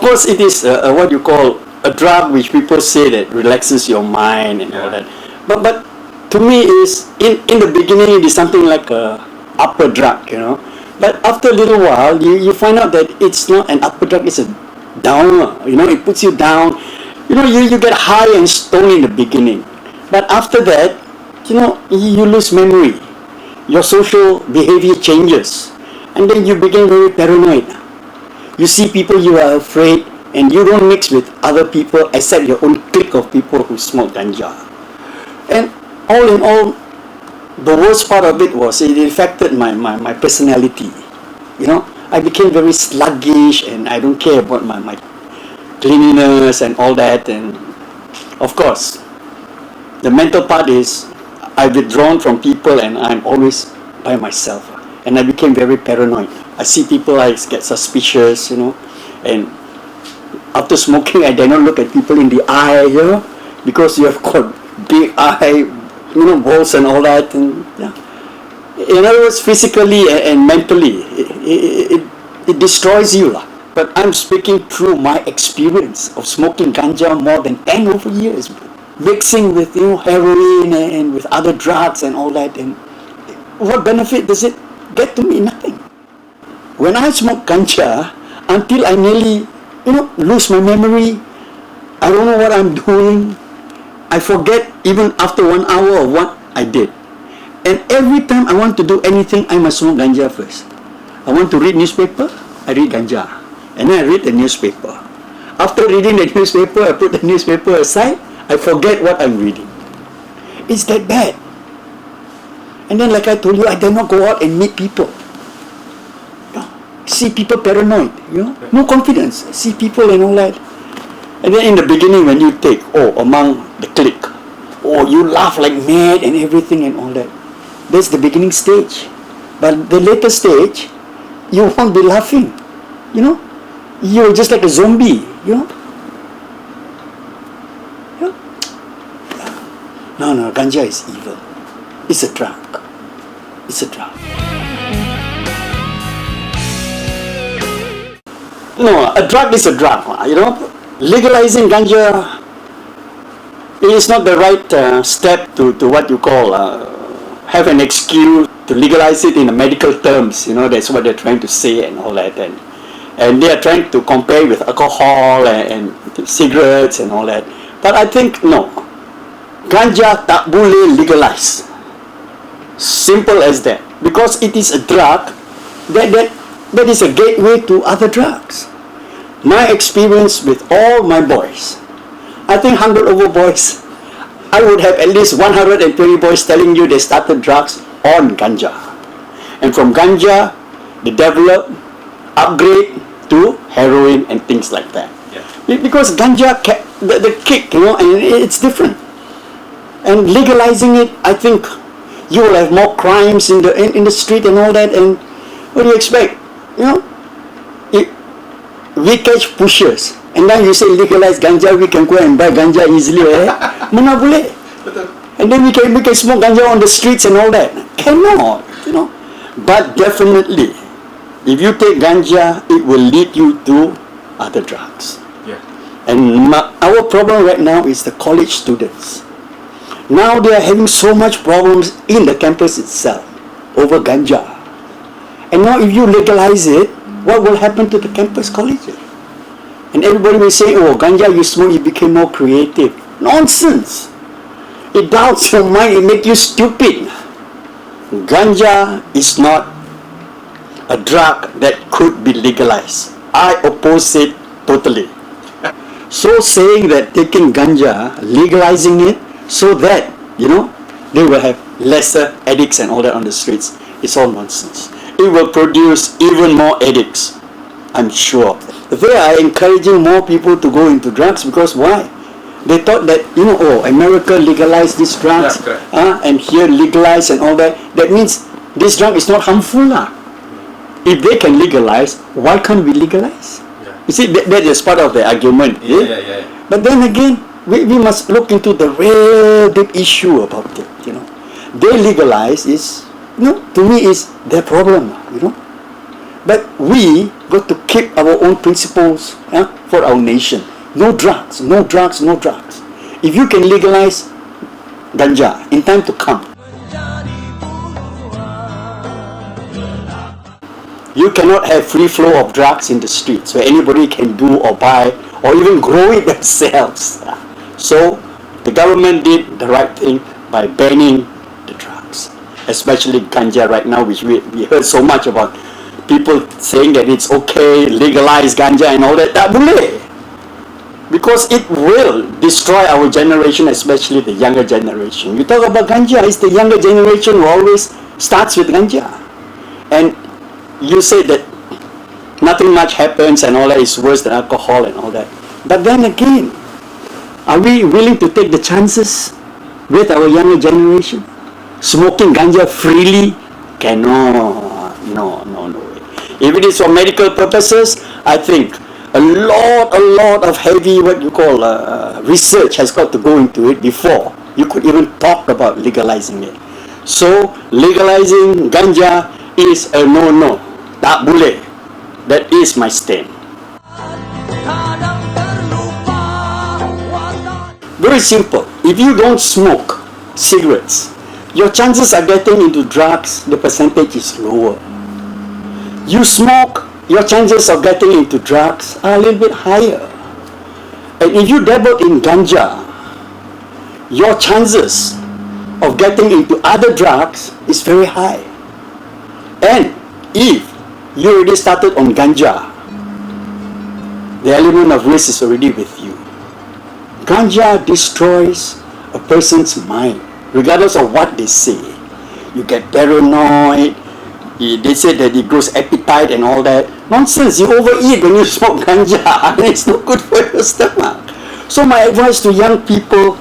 course, it is what you call a drug, which people say that relaxes your mind and all that. But to me, is in the beginning, it is something like a upper drug, But after a little while, you find out that it's not an upper drug; it's a downer. It puts you down. You get high and stoned in the beginning, but after that, you lose memory. Your social behavior changes, and then you begin very paranoid. You see people you are afraid, and you don't mix with other people except your own clique of people who smoke ganja. And all in all, the worst part of it was it affected my personality. I became very sluggish, and I don't care about my cleanliness and all that. And of course, the mental part is I've withdrawn from people, and I'm always by myself. And I became very paranoid. I see people, I get suspicious, and after smoking, I dare not look at people in the eye, because you have got big eye, balls and all that. And in other words, physically and mentally, it destroys you. But I'm speaking through my experience of smoking ganja more than 10 over years, mixing with heroin and with other drugs and all that. And what benefit does it get to me? Nothing. When I smoke ganja, until I nearly, lose my memory, I don't know what I'm doing. I forget even after 1 hour of what I did. And every time I want to do anything, I must smoke ganja first. I want to read newspaper, I read ganja. And then I read the newspaper. After reading the newspaper, I put the newspaper aside, I forget what I'm reading. It's that bad. And then, like I told you, I dare not go out and meet people. See people paranoid, no confidence. See people and all that. And then in the beginning, when you take, among the clique, you laugh like mad and everything and all that. That's the beginning stage. But the later stage, you won't be laughing. You're just like a zombie. No, ganja is evil. It's a drug. It's a drug. No, a drug is a drug. Legalizing ganja is not the right step to what you call have an excuse to legalize it in the medical terms. That's what they're trying to say and all that. And they are trying to compare with alcohol and cigarettes and all that. But I think no. Ganja tak boleh legalize. Simple as that. Because it is a drug that is a gateway to other drugs. My experience with all my boys, I think 100 over boys, I would have at least 120 boys telling you they started drugs on ganja. And from ganja, they develop, upgrade to heroin and things like that. Yeah. Because ganja, the kick, and it's different. And legalizing it, I think you will have more crimes in the street and all that. And what do you expect? We catch pushers, and then you say legalize ganja, we can go and buy ganja easily. Mana boleh? And then we can smoke ganja on the streets and all that. Cannot, But definitely, if you take ganja, it will lead you to other drugs. Yeah. And our problem right now is the college students. Now they are having so much problems in the campus itself over ganja. And now if you legalize it, what will happen to the campus colleges? And everybody will say, ganja you smoke, you became more creative. Nonsense. It doubts your mind, it makes you stupid. Ganja is not a drug that could be legalized. I oppose it totally. So saying that taking ganja, legalizing it, so that, they will have lesser addicts and all that on the streets, it's all nonsense. It will produce even more addicts, I'm sure. They are encouraging more people to go into drugs because why? They thought that, America legalized these drugs, and here legalized and all that. That means this drug is not harmful. If they can legalize, why can't we legalize? Yeah. You see, that is part of the argument. Yeah. But then again, we must look into the real deep issue about it. They legalize is, to me is their problem. But we got to keep our own principles for our nation. No drugs, no drugs, no drugs. If you can legalize ganja in time to come, you cannot have free flow of drugs in the streets where anybody can do or buy or even grow it themselves. So the government did the right thing by banning the drugs, especially ganja right now, which we heard so much about. People saying that it's okay, legalize ganja and all that. Tak boleh. Because it will destroy our generation, especially the younger generation. You talk about ganja, it's the younger generation who always starts with ganja. And you say that nothing much happens and all that is worse than alcohol and all that. But then again, are we willing to take the chances with our younger generation? Smoking ganja freely? Cannot. No way. If it is for medical purposes, I think a lot of heavy, research has got to go into it before you could even talk about legalizing it. So, legalizing ganja is a no-no. Tak boleh. That is my stand. Very simple. If you don't smoke cigarettes, your chances of getting into drugs, the percentage is lower. You smoke, your chances of getting into drugs are a little bit higher. And if you dabble in ganja, your chances of getting into other drugs is very high. And if you already started on ganja, the element of risk is already with you. Ganja destroys a person's mind, regardless of what they say. You get paranoid. They say that it grows appetite and all that. Nonsense. You overeat when you smoke ganja. It's not good for your stomach. So my advice to young people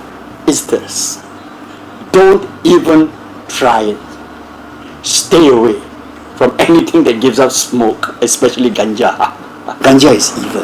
is this. Don't even try it. Stay away from anything that gives out smoke, especially ganja. Ganja is evil.